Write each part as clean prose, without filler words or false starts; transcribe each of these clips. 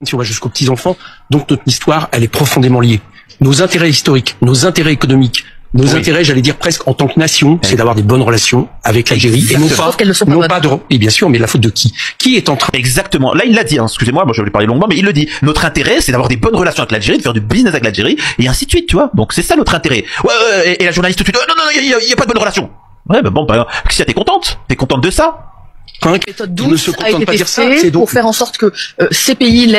si on va jusqu'aux petits-enfants. Donc notre histoire, elle est profondément liée. Nos intérêts historiques, nos intérêts économiques, nos intérêts, j'allais dire presque en tant que nation, c'est d'avoir des bonnes relations avec l'Algérie. Et non pas de... Et bien sûr, mais la faute de qui? Qui est en train... Exactement. Là, il l'a dit, hein. Excusez-moi, moi je voulais parler longuement, mais il le dit. Notre intérêt, c'est d'avoir des bonnes relations avec l'Algérie, de faire du business avec l'Algérie, et ainsi de suite, tu vois. Donc c'est ça notre intérêt. Et la journaliste tout de suite, non, il y a pas de bonnes relations. Ouais, mais bon, si t'es contente de ça? Une méthode douce a été testée pour faire en sorte que ces pays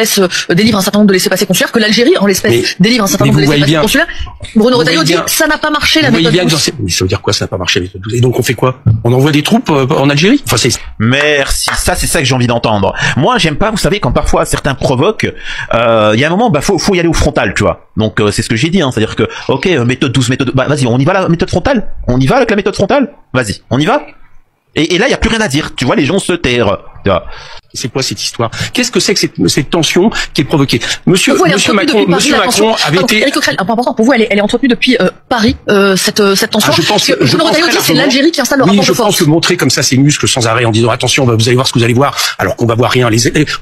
délivrent un certain nombre de laissez-passer consulaires, que l'Algérie, en l'espèce, délivre un certain nombre de laissez-passer consulaires. Bruno Retailleau dit ça n'a pas marché la méthode douce. Mais ça veut dire quoi, ça n'a pas marché la méthode douce? Et donc on fait quoi? On envoie des troupes en Algérie? Enfin, merci, ça c'est ça que j'ai envie d'entendre. Moi j'aime pas, vous savez, quand parfois certains provoquent, il y a un moment, faut y aller au frontal, tu vois. Donc c'est ce que j'ai dit, hein, c'est-à-dire que ok, méthode douce, vas-y, on y va la méthode frontale? On y va avec la méthode frontale? Vas-y, on y va? Et là, il y a plus rien à dire. Tu vois, les gens se tairent. C'est quoi cette histoire? Qu'est-ce que c'est que cette tension qui est provoquée? Monsieur Macron avait été... Éric Coquerel, un point important pour vous, elle est entretenue depuis Paris, cette tension. Bruno Retailleau dit c'est l'Algérie qui installe le rapport de force. Oui, je pense que montrer comme ça ses muscles sans arrêt en disant attention, vous allez voir ce que vous allez voir, alors qu'on va voir rien.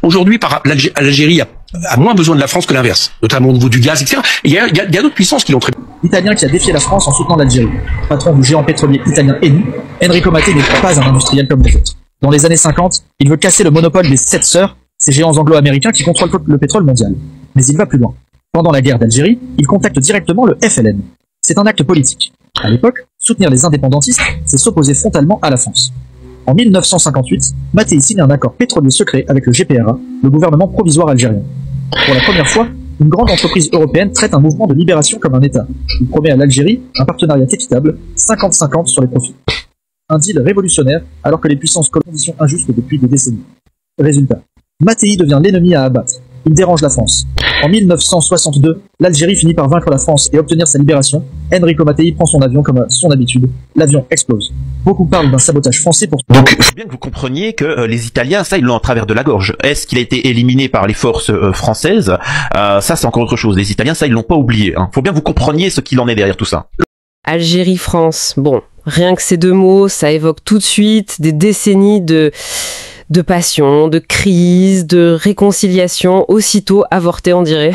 Aujourd'hui, l'Algérie a moins besoin de la France que l'inverse, notamment au niveau du gaz, etc. Et il y a d'autres puissances qui l'ont très... L'Italien qui a défié la France en soutenant l'Algérie. Patron du géant pétrolier italien Eni, Enrico Mattei n'est pas un industriel comme les autres. Dans les années 50, il veut casser le monopole des 7 sœurs, ces géants anglo-américains qui contrôlent le pétrole mondial. Mais il va plus loin. Pendant la guerre d'Algérie, il contacte directement le FLN. C'est un acte politique. À l'époque, soutenir les indépendantistes, c'est s'opposer frontalement à la France. En 1958, Mattei signe un accord pétrolier secret avec le GPRA, le gouvernement provisoire algérien. Pour la première fois, une grande entreprise européenne traite un mouvement de libération comme un État. Il promet à l'Algérie un partenariat équitable, 50-50 sur les profits. Un deal révolutionnaire, alors que les puissances collent conditions injustes depuis des décennies. Résultat, Mattei devient l'ennemi à abattre. Il dérange la France. En 1962, l'Algérie finit par vaincre la France et obtenir sa libération. Enrico Mattei prend son avion comme à son habitude. L'avion explose. Beaucoup parlent d'un sabotage français pour... Donc, il faut bien que vous compreniez que les Italiens, ça, ils l'ont à travers de la gorge. Est-ce qu'il a été éliminé par les forces françaises? Ça, c'est encore autre chose. Les Italiens, ça, ils l'ont pas oublié. Hein. Faut bien que vous compreniez ce qu'il en est derrière tout ça. Algérie-France, bon, rien que ces deux mots, ça évoque tout de suite des décennies de passion, de crise, de réconciliation, aussitôt avortée, on dirait.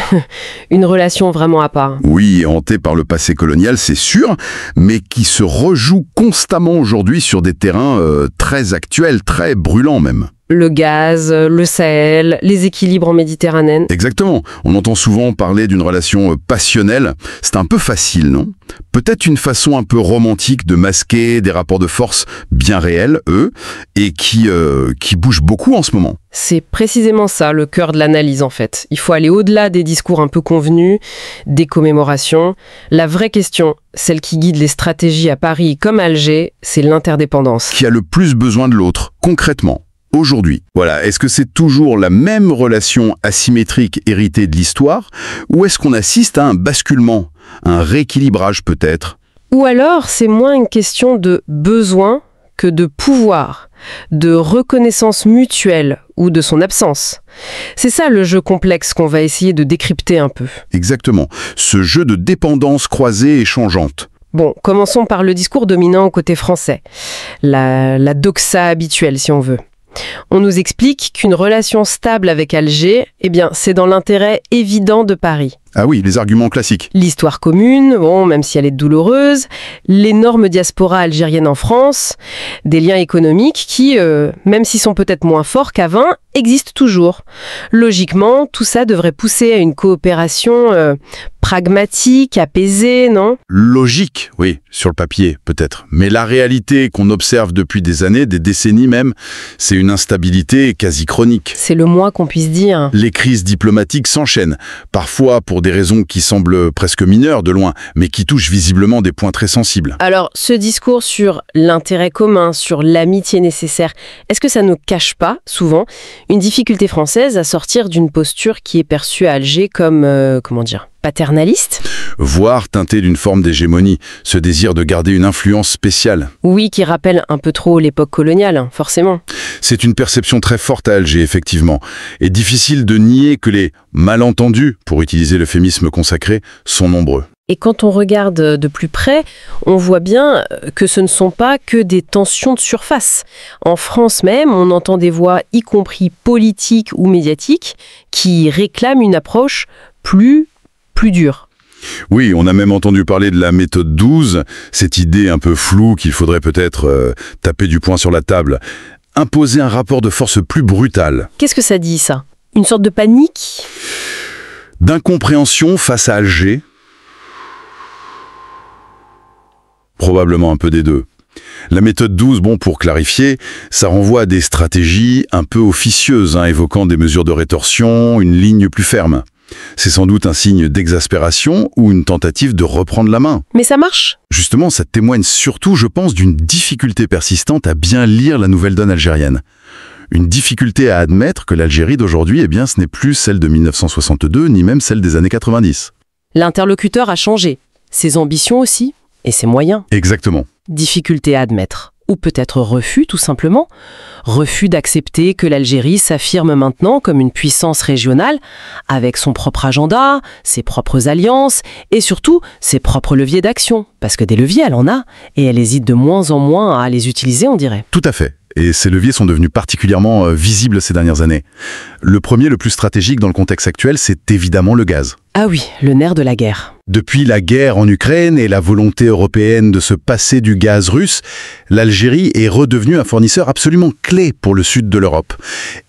Une relation vraiment à part. Oui, hantée par le passé colonial, c'est sûr, mais qui se rejoue constamment aujourd'hui sur des terrains très actuels, très brûlants même. Le gaz, le Sahel, les équilibres en Méditerranée. Exactement. On entend souvent parler d'une relation passionnelle. C'est un peu facile, non? Peut-être une façon un peu romantique de masquer des rapports de force bien réels, eux, et qui bougent beaucoup en ce moment. C'est précisément ça, le cœur de l'analyse en fait. Il faut aller au-delà des discours un peu convenus, des commémorations. La vraie question, celle qui guide les stratégies à Paris comme à Alger, c'est l'interdépendance. Qui a le plus besoin de l'autre, concrètement? Aujourd'hui. Voilà, est-ce que c'est toujours la même relation asymétrique héritée de l'histoire, ou est-ce qu'on assiste à un basculement, un rééquilibrage peut-être? Ou alors, c'est moins une question de besoin que de pouvoir, de reconnaissance mutuelle ou de son absence. C'est ça le jeu complexe qu'on va essayer de décrypter un peu. Exactement, ce jeu de dépendance croisée et changeante. Bon, commençons par le discours dominant côté français, la doxa habituelle si on veut. On nous explique qu'une relation stable avec Alger, eh bien, c'est dans l'intérêt évident de Paris. Ah oui, les arguments classiques. L'histoire commune, bon, même si elle est douloureuse, l'énorme diaspora algérienne en France, des liens économiques qui, même s'ils sont peut-être moins forts qu'avant, existent toujours. Logiquement, tout ça devrait pousser à une coopération pragmatique, apaisée, non? Logique, oui, sur le papier, peut-être. Mais la réalité qu'on observe depuis des années, des décennies même, c'est une instabilité quasi chronique. C'est le moins qu'on puisse dire. Les crises diplomatiques s'enchaînent, parfois pour des raisons qui semblent presque mineures de loin, mais qui touchent visiblement des points très sensibles. Alors, ce discours sur l'intérêt commun, sur l'amitié nécessaire, est-ce que ça ne cache pas, souvent, une difficulté française à sortir d'une posture qui est perçue à Alger comme, paternaliste? Voire teintée d'une forme d'hégémonie, ce désir de garder une influence spéciale. Oui, qui rappelle un peu trop l'époque coloniale, forcément. C'est une perception très forte à Alger, effectivement, et difficile de nier que les malentendus, pour utiliser l'euphémisme consacré, sont nombreux. Et quand on regarde de plus près, on voit bien que ce ne sont pas que des tensions de surface. En France même, on entend des voix, y compris politiques ou médiatiques, qui réclament une approche plus dure. Oui, on a même entendu parler de la méthode 12, cette idée un peu floue qu'il faudrait peut-être taper du poing sur la table. Imposer un rapport de force plus brutal. Qu'est-ce que ça dit, ça? Une sorte de panique? D'incompréhension face à Alger? Probablement un peu des deux. La méthode 12, pour clarifier, ça renvoie à des stratégies un peu officieuses, évoquant des mesures de rétorsion, une ligne plus ferme. C'est sans doute un signe d'exaspération ou une tentative de reprendre la main. Mais ça marche? Justement, ça témoigne surtout, je pense, d'une difficulté persistante à bien lire la nouvelle donne algérienne. Une difficulté à admettre que l'Algérie d'aujourd'hui, ce n'est plus celle de 1962, ni même celle des années 90. L'interlocuteur a changé. Ses ambitions aussi. Et ses moyens. Exactement. Difficulté à admettre. Ou peut-être refus, tout simplement. Refus d'accepter que l'Algérie s'affirme maintenant comme une puissance régionale, avec son propre agenda, ses propres alliances, et surtout ses propres leviers d'action. Parce que des leviers, elle en a, et elle hésite de moins en moins à les utiliser, on dirait. Tout à fait. Et ces leviers sont devenus particulièrement visibles ces dernières années. Le premier, le plus stratégique dans le contexte actuel, c'est évidemment le gaz. Ah oui, le nerf de la guerre. Depuis la guerre en Ukraine et la volonté européenne de se passer du gaz russe, l'Algérie est redevenue un fournisseur absolument clé pour le sud de l'Europe.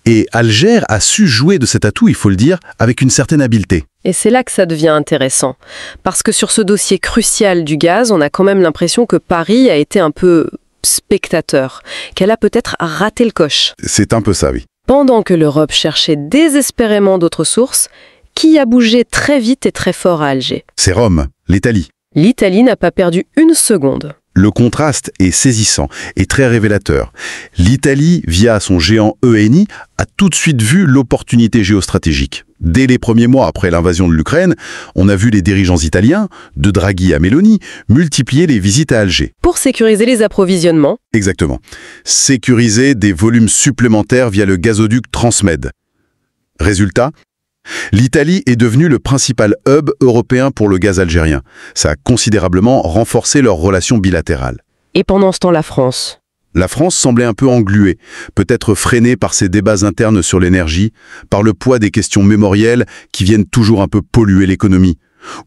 Et Alger a su jouer de cet atout, il faut le dire, avec une certaine habileté. Et c'est là que ça devient intéressant. Parce que sur ce dossier crucial du gaz, on a quand même l'impression que Paris a été un peu spectateur, qu'elle a peut-être raté le coche. C'est un peu ça, oui. Pendant que l'Europe cherchait désespérément d'autres sources, qui a bougé très vite et très fort à Alger? C'est Rome, l'Italie. L'Italie n'a pas perdu une seconde. Le contraste est saisissant et très révélateur. L'Italie, via son géant Eni, a tout de suite vu l'opportunité géostratégique. Dès les premiers mois après l'invasion de l'Ukraine, on a vu les dirigeants italiens, de Draghi à Meloni, multiplier les visites à Alger. Pour sécuriser les approvisionnements. Exactement. Sécuriser des volumes supplémentaires via le gazoduc Transmed. Résultat ? L'Italie est devenue le principal hub européen pour le gaz algérien. Ça a considérablement renforcé leurs relations bilatérales. Et pendant ce temps, la France ? La France semblait un peu engluée, peut-être freinée par ses débats internes sur l'énergie, par le poids des questions mémorielles qui viennent toujours un peu polluer l'économie,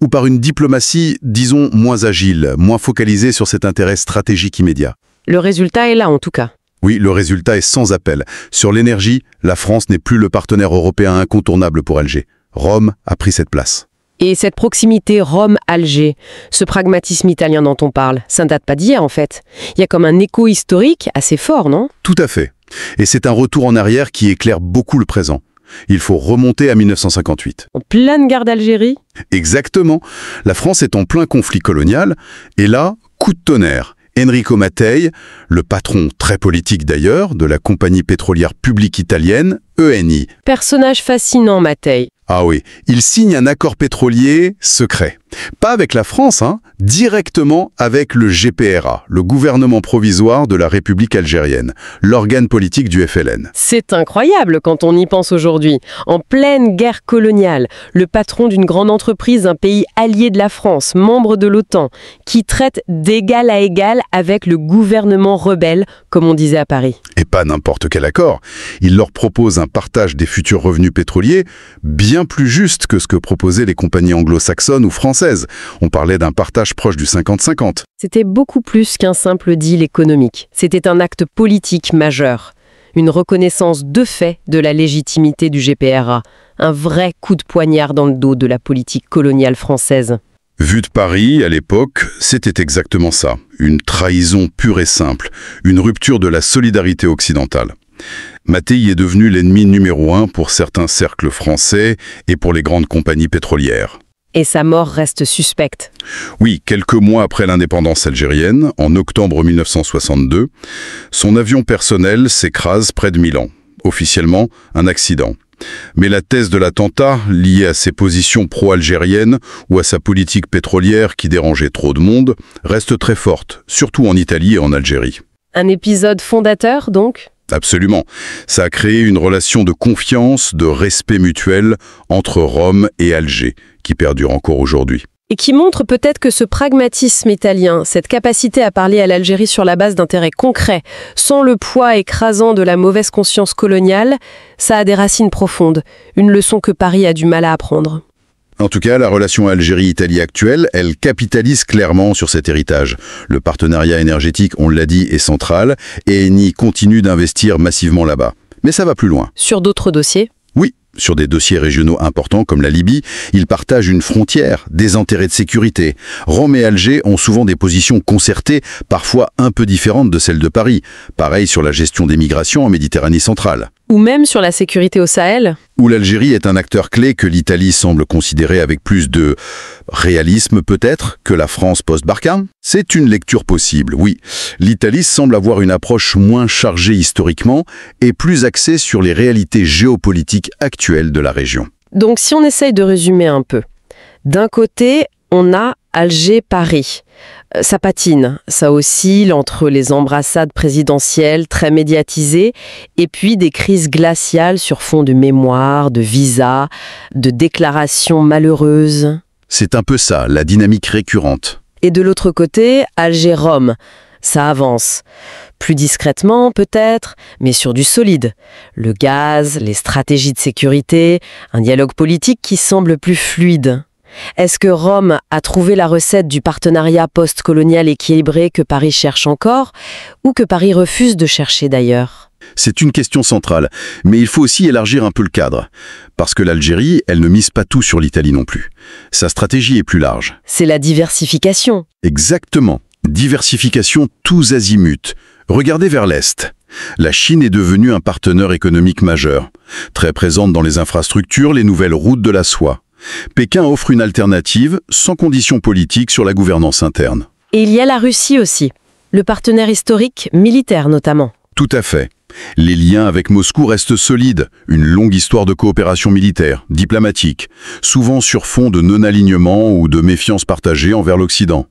ou par une diplomatie, disons, moins agile, moins focalisée sur cet intérêt stratégique immédiat. Le résultat est là, en tout cas. Oui, le résultat est sans appel. Sur l'énergie, la France n'est plus le partenaire européen incontournable pour Alger. Rome a pris cette place. Et cette proximité Rome-Alger, ce pragmatisme italien dont on parle, ça ne date pas d'hier en fait. Il y a comme un écho historique assez fort, non? Tout à fait. Et c'est un retour en arrière qui éclaire beaucoup le présent. Il faut remonter à 1958. En pleine guerre d'Algérie? Exactement. La France est en plein conflit colonial, et là, coup de tonnerre. Enrico Mattei, le patron très politique d'ailleurs de la compagnie pétrolière publique italienne, Eni. Personnage fascinant, Mattei. Ah oui, il signe un accord pétrolier secret. Pas avec la France, directement avec le GPRA, le gouvernement provisoire de la République algérienne, l'organe politique du FLN. C'est incroyable quand on y pense aujourd'hui. En pleine guerre coloniale, le patron d'une grande entreprise, un pays allié de la France, membre de l'OTAN, qui traite d'égal à égal avec le gouvernement rebelle, comme on disait à Paris. Et pas n'importe quel accord. Il leur propose un partage des futurs revenus pétroliers bien plus juste que ce que proposaient les compagnies anglo-saxonnes ou françaises. On parlait d'un partage proche du 50-50. C'était beaucoup plus qu'un simple deal économique. C'était un acte politique majeur. Une reconnaissance de fait de la légitimité du GPRA. Un vrai coup de poignard dans le dos de la politique coloniale française. Vu de Paris, à l'époque, c'était exactement ça. Une trahison pure et simple. Une rupture de la solidarité occidentale. Mattei est devenu l'ennemi numéro 1 pour certains cercles français et pour les grandes compagnies pétrolières. Et sa mort reste suspecte. Oui, quelques mois après l'indépendance algérienne, en octobre 1962, son avion personnel s'écrase près de Milan. Officiellement, un accident. Mais la thèse de l'attentat, liée à ses positions pro-algériennes ou à sa politique pétrolière qui dérangeait trop de monde, reste très forte, surtout en Italie et en Algérie. Un épisode fondateur, donc ? Absolument. Ça a créé une relation de confiance, de respect mutuel entre Rome et Alger, qui perdure encore aujourd'hui. Et qui montre peut-être que ce pragmatisme italien, cette capacité à parler à l'Algérie sur la base d'intérêts concrets, sans le poids écrasant de la mauvaise conscience coloniale, ça a des racines profondes, une leçon que Paris a du mal à apprendre. En tout cas, la relation Algérie-Italie actuelle, elle capitalise clairement sur cet héritage. Le partenariat énergétique, on l'a dit, est central, et Eni continue d'investir massivement là-bas. Mais ça va plus loin. Sur d'autres dossiers ? Oui, sur des dossiers régionaux importants comme la Libye, ils partagent une frontière, des intérêts de sécurité. Rome et Alger ont souvent des positions concertées, parfois un peu différentes de celles de Paris. Pareil sur la gestion des migrations en Méditerranée centrale. Ou même sur la sécurité au Sahel ? Où l'Algérie est un acteur clé que l'Italie semble considérer avec plus de réalisme peut-être que la France post-Barkhane. C'est une lecture possible, oui. L'Italie semble avoir une approche moins chargée historiquement et plus axée sur les réalités géopolitiques actuelles de la région. Donc si on essaye de résumer un peu, d'un côté, on a Alger-Paris. Ça patine, ça oscille entre les embrassades présidentielles très médiatisées et puis des crises glaciales sur fond de mémoire, de visas, de déclarations malheureuses. C'est un peu ça, la dynamique récurrente. Et de l'autre côté, Alger-Rome. Ça avance. Plus discrètement peut-être, mais sur du solide. Le gaz, les stratégies de sécurité, un dialogue politique qui semble plus fluide. Est-ce que Rome a trouvé la recette du partenariat post-colonial équilibré que Paris cherche encore, ou que Paris refuse de chercher d'ailleurs ? C'est une question centrale, mais il faut aussi élargir un peu le cadre. Parce que l'Algérie, elle ne mise pas tout sur l'Italie non plus. Sa stratégie est plus large. C'est la diversification. Exactement. Diversification tous azimuts. Regardez vers l'Est. La Chine est devenue un partenaire économique majeur, très présente dans les infrastructures, les nouvelles routes de la soie. Pékin offre une alternative, sans conditions politiques, sur la gouvernance interne. Et il y a la Russie aussi, le partenaire historique, militaire notamment. Tout à fait. Les liens avec Moscou restent solides, une longue histoire de coopération militaire, diplomatique, souvent sur fond de non-alignement ou de méfiance partagée envers l'Occident.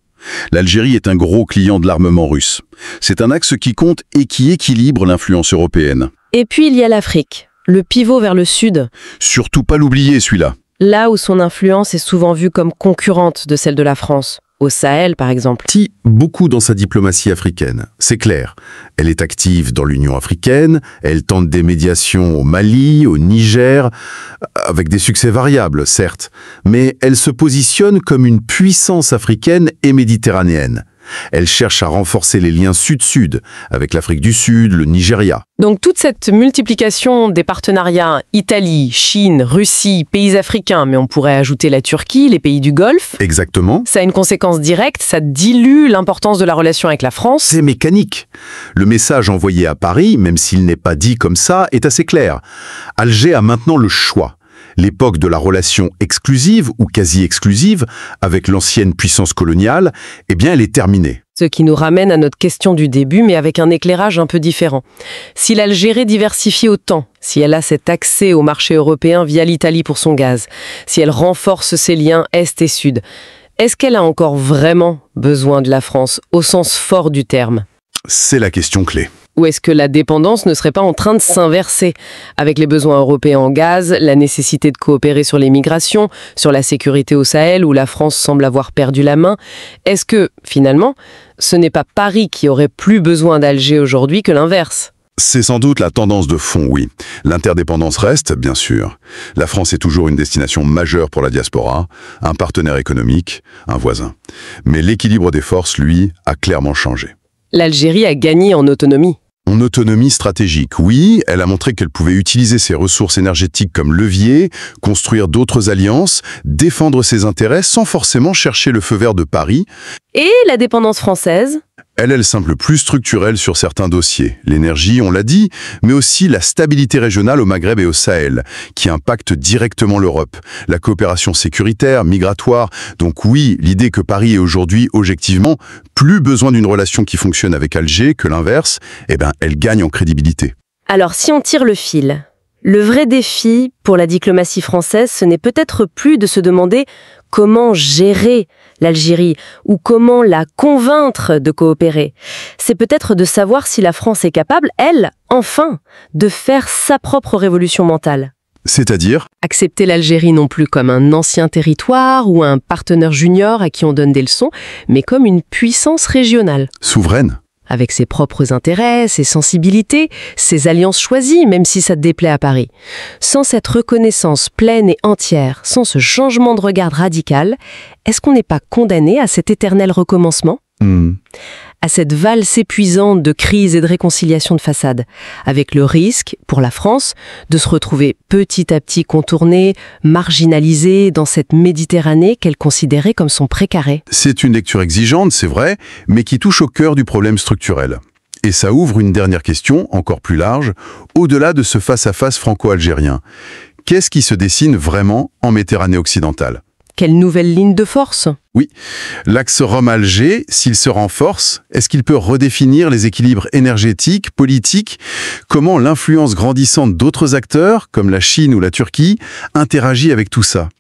L'Algérie est un gros client de l'armement russe. C'est un axe qui compte et qui équilibre l'influence européenne. Et puis il y a l'Afrique, le pivot vers le sud. Surtout pas l'oublier celui-là. Là où son influence est souvent vue comme concurrente de celle de la France, au Sahel par exemple. Beaucoup dans sa diplomatie africaine, c'est clair. Elle est active dans l'Union africaine, elle tente des médiations au Mali, au Niger, avec des succès variables, certes, mais elle se positionne comme une puissance africaine et méditerranéenne. Elle cherche à renforcer les liens sud-sud, avec l'Afrique du Sud, le Nigeria. Donc toute cette multiplication des partenariats Italie, Chine, Russie, pays africains, mais on pourrait ajouter la Turquie, les pays du Golfe. Exactement. Ça a une conséquence directe, ça dilue l'importance de la relation avec la France. C'est mécanique. Le message envoyé à Paris, même s'il n'est pas dit comme ça, est assez clair. Alger a maintenant le choix. L'époque de la relation exclusive ou quasi-exclusive avec l'ancienne puissance coloniale, eh bien, elle est terminée. Ce qui nous ramène à notre question du début, mais avec un éclairage un peu différent. Si l'Algérie diversifie autant, si elle a cet accès au marché européen via l'Italie pour son gaz, si elle renforce ses liens Est et Sud, est-ce qu'elle a encore vraiment besoin de la France, au sens fort du terme ? C'est la question clé. Ou est-ce que la dépendance ne serait pas en train de s'inverser avec les besoins européens en gaz, la nécessité de coopérer sur les migrations, sur la sécurité au Sahel où la France semble avoir perdu la main? Est-ce que, finalement, ce n'est pas Paris qui aurait plus besoin d'Alger aujourd'hui que l'inverse? C'est sans doute la tendance de fond, oui. L'interdépendance reste, bien sûr. La France est toujours une destination majeure pour la diaspora, un partenaire économique, un voisin. Mais l'équilibre des forces, lui, a clairement changé. L'Algérie a gagné en autonomie. En autonomie stratégique, oui, elle a montré qu'elle pouvait utiliser ses ressources énergétiques comme levier, construire d'autres alliances, défendre ses intérêts sans forcément chercher le feu vert de Paris. Et la dépendance française ? Elle semble plus structurelle sur certains dossiers. L'énergie, on l'a dit, mais aussi la stabilité régionale au Maghreb et au Sahel, qui impacte directement l'Europe. La coopération sécuritaire, migratoire. Donc oui, l'idée que Paris ait aujourd'hui, objectivement, plus besoin d'une relation qui fonctionne avec Alger que l'inverse, eh ben, elle gagne en crédibilité. Alors, si on tire le fil, le vrai défi pour la diplomatie française, ce n'est peut-être plus de se demander comment gérer l'Algérie ou comment la convaincre de coopérer. C'est peut-être de savoir si la France est capable, elle, enfin, de faire sa propre révolution mentale. C'est-à-dire ? Accepter l'Algérie non plus comme un ancien territoire ou un partenaire junior à qui on donne des leçons, mais comme une puissance régionale. Souveraine. Avec ses propres intérêts, ses sensibilités, ses alliances choisies, même si ça te déplaît à Paris. Sans cette reconnaissance pleine et entière, sans ce changement de regard radical, est-ce qu'on n'est pas condamné à cet éternel recommencement ? À cette valse épuisante de crise et de réconciliation de façade, avec le risque, pour la France, de se retrouver petit à petit contournée, marginalisée dans cette Méditerranée qu'elle considérait comme son précaré. C'est une lecture exigeante, c'est vrai, mais qui touche au cœur du problème structurel. Et ça ouvre une dernière question, encore plus large, au-delà de ce face-à-face franco-algérien. Qu'est-ce qui se dessine vraiment en Méditerranée occidentale ? Quelle nouvelle ligne de force ? Oui, l'axe Rome-Alger, s'il se renforce, est-ce qu'il peut redéfinir les équilibres énergétiques, politiques ? Comment l'influence grandissante d'autres acteurs, comme la Chine ou la Turquie, interagit avec tout ça ?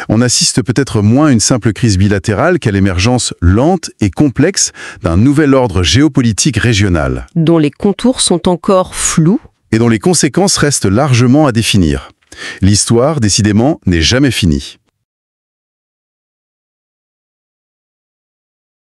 On assiste peut-être moins à une simple crise bilatérale qu'à l'émergence lente et complexe d'un nouvel ordre géopolitique régional. Dont les contours sont encore flous. Et dont les conséquences restent largement à définir. L'histoire, décidément, n'est jamais finie.